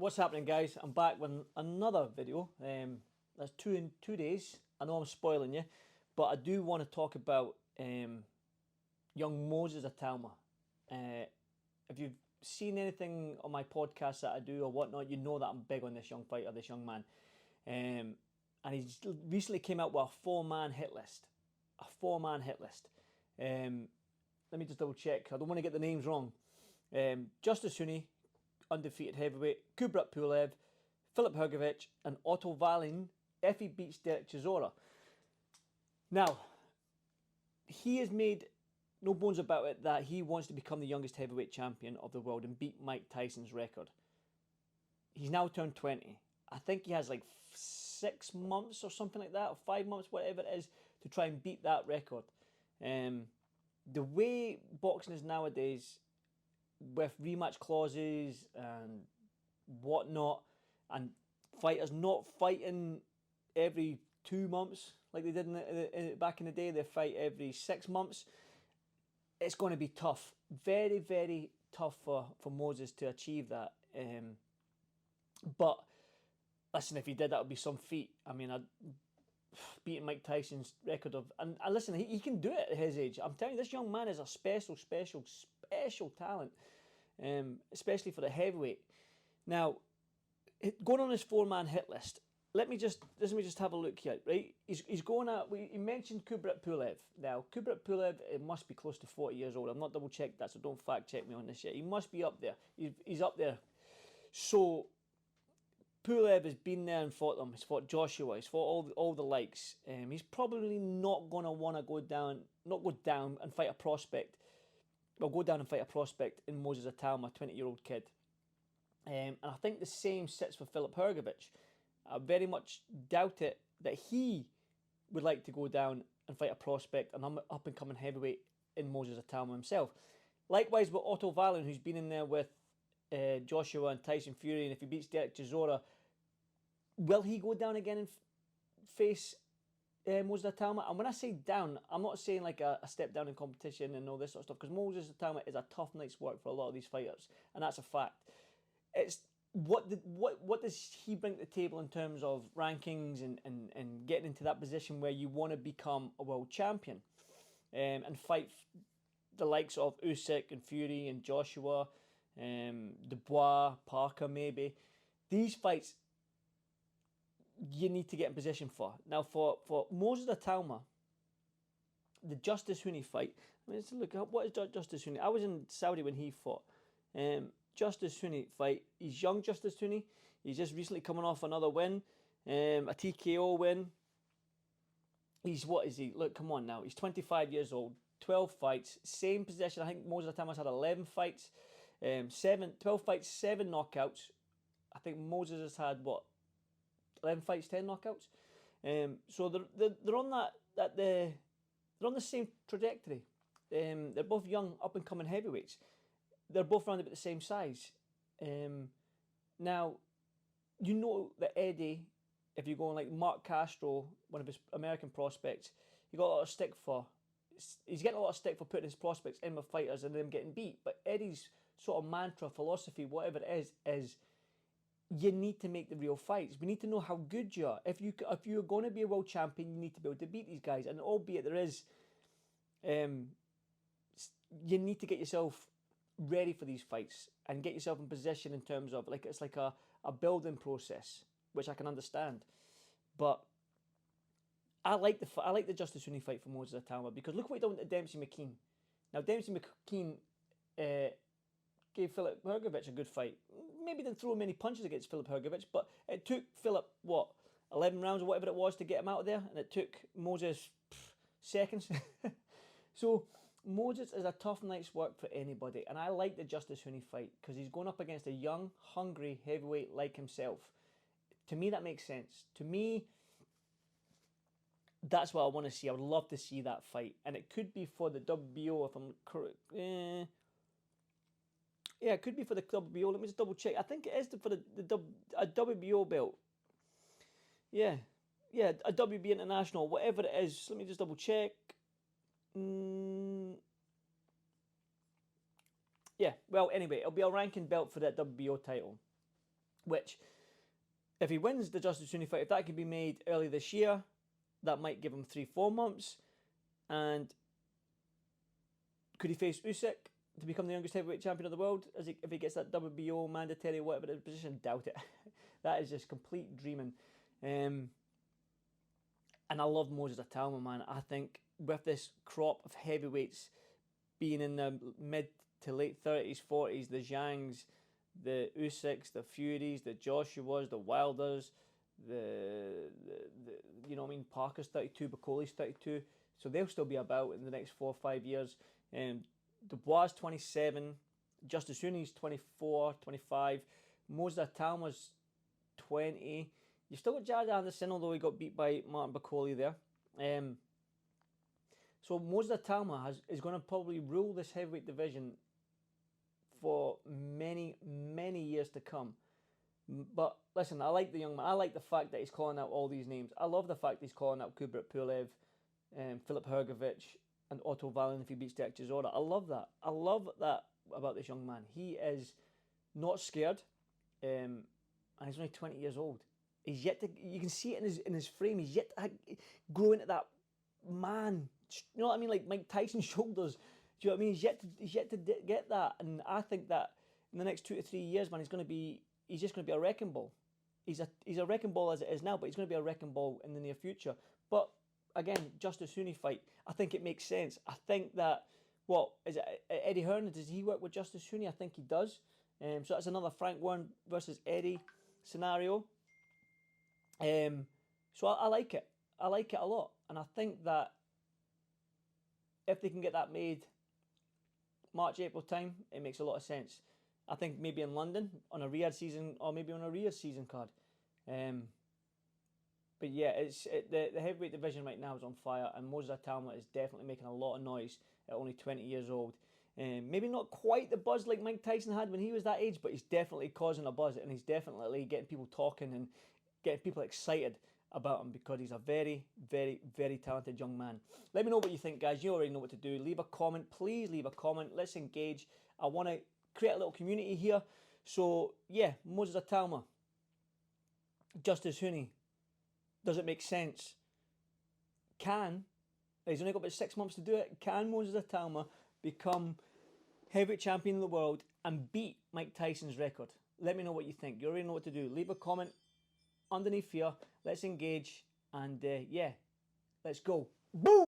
What's happening, guys? I'm back with another video. That's two in 2 days. I know I'm spoiling you, but I do want to talk about young Moses Atama. If you've seen anything on my podcast that I do or whatnot, you know that I'm big on this young fighter, this young man. And he's recently came out with a 4-man hit list. A 4-man hit list. Let me just double check. I don't want to get the names wrong. Justice Huni, undefeated heavyweight, Kubrat Pulev, Filip Hrgovic, and Otto Wallin if he beats Derek Chisora. Now, he has made no bones about it that he wants to become the youngest heavyweight champion of the world and beat Mike Tyson's record. He's now turned 20. I think he has like 6 months or something like that, or 5 months, whatever it is, to try and beat that record. The way boxing is nowadays, with rematch clauses and whatnot, and fighters not fighting every 2 months like they did back in the day, they fight every 6 months. It's going to be tough, very, very tough for Moses to achieve that. But listen, if he did, that would be some feat. I mean, beating Mike Tyson's record of, and listen, he can do it at his age. I'm telling you, this young man is a special talent, especially for the heavyweight. Now, going on his 4-man hit list, let me just have a look here, right? He's going at, he mentioned Kubrat Pulev. Now, Kubrat Pulev, it must be close to 40 years old. I've not double checked that, so don't fact check me on this yet. He must be up there. He's up there. So Pulev has been there and fought them. He's fought Joshua. He's fought all the likes. He's probably not going to want to go down and fight a prospect. Well, go down and fight a prospect in Moses Atama, 20-year-old kid. And I think the same sits for Filip Hrgovic. I very much doubt it that he would like to go down and fight a prospect, an up-and-coming heavyweight in Moses Atama himself. Likewise with Otto Wallin, who's been in there with Joshua and Tyson Fury, and if he beats Derek Chisora, will he go down again and face Moses Atama? And when I say down, I'm not saying like a step down in competition and all this sort of stuff, because Moses Atama is a tough night's work for a lot of these fighters, and that's a fact. It's what does he bring to the table in terms of rankings and getting into that position where you want to become a world champion, and fight the likes of Usyk and Fury and Joshua, Dubois, Parker maybe. These fights you need to get in position for. Now for Moses Atama, the Justice Huni fight, I mean, let's look at what is Justice Huni. I was in Saudi when he fought. Justice Huni fight. He's young Justice Huni. He's just recently coming off another win, a TKO win. What is he? Look, come on now. He's 25 years old, 12 fights, same position. I think Moses Atama's had 11 fights, 12 fights, 7 knockouts. I think Moses has had, 11 fights, 10 knockouts. So they're on they're on the same trajectory. They're both young, up-and-coming heavyweights. They're both around about the same size. Now, you know that Eddie, if you're going like Mark Castro, one of his American prospects, he got a lot of stick for. He's getting a lot of stick for putting his prospects in with fighters and them getting beat. But Eddie's sort of mantra, philosophy, whatever it is you need to make the real fights. We need to know how good you are. If you're going to be a world champion, you need to be able to beat these guys. And albeit there is, you need to get yourself ready for these fights and get yourself in position in terms of it's like a building process, which I can understand. But I like the Justice Huni fight for Moses Atama, because look what he done to Dempsey McKean. Now Dempsey McKean gave Filip Hrgovic a good fight. Maybe didn't throw many punches against Filip Hrgovic, but it took Filip 11 rounds or whatever it was to get him out of there, and it took Moses seconds. So Moses is a tough night's work for anybody, and I like the Justice Huni fight because he's going up against a young, hungry heavyweight like himself. To me, that makes sense. To me, that's what I want to see. I would love to see that fight, and it could be for the WBO if I'm correct. Yeah, it could be for the WBO. Let me just double check. I think it is for a WBO belt. Yeah, a WB International, whatever it is. Let me just double check. Yeah, well, anyway, it'll be a ranking belt for that WBO title. which, if he wins the Justice Huni fight, if that can be made early this year, that might give him 3-4 months. And could he face Usyk to become the youngest heavyweight champion of the world if he gets that WBO mandatory whatever position? Doubt it. That is just complete dreaming. And I love Moses Atama, man. I think with this crop of heavyweights being in the mid to late 30s, 40s, the Zhangs, the Usyks, the Furies, the Joshuas, the Wilders, the you know what I mean, Parker's 32, Bakoli's 32, so they'll still be about in the next 4 or 5 years. Dubois 27, Justice Huni's 24, 25, Moses Atama's 20. You've still got Jared Anderson, although he got beat by Martin Bakoli there. So Moses Atama is going to probably rule this heavyweight division for many, many years to come. But listen, I like the young man. I like the fact that he's calling out all these names. I love the fact he's calling out Kubrat Pulev, Filip Hrgovic, and Otto Wallin if he beats Derek Chisora. I love that. I love that about this young man. He is not scared, and he's only 20 years old. He's yet to. You can see it in his frame. He's yet to grow into that man. You know what I mean? Like Mike Tyson's shoulders. Do you know what I mean? He's yet to get that, and I think that in the next 2 to 3 years, man, he's just going to be a wrecking ball. He's a wrecking ball as it is now, but he's going to be a wrecking ball in the near future. But again, Justice Huni fight, I think it makes sense. I think that, what is it, Eddie Hearn, does he work with Justice Huni? I think he does. So that's another Frank Warren versus Eddie scenario. So I like it. I like it a lot, and I think that if they can get that made March, April time, it makes a lot of sense. I think maybe in London on a Riyadh season, or maybe on a Riyadh season card. But yeah, the heavyweight division right now is on fire, and Moses Atama is definitely making a lot of noise at only 20 years old. Maybe not quite the buzz like Mike Tyson had when he was that age, but he's definitely causing a buzz, and he's definitely getting people talking and getting people excited about him, because he's a very, very, very talented young man. Let me know what you think, guys. You already know what to do. Leave a comment. Please leave a comment. Let's engage. I want to create a little community here. So, yeah, Moses Atama, Justice Huni. Does it make sense? He's only got about 6 months to do it. Can Moses Atama become heavyweight champion of the world and beat Mike Tyson's record? Let me know what you think. You already know what to do. Leave a comment underneath here. Let's engage. And yeah, let's go. Boom!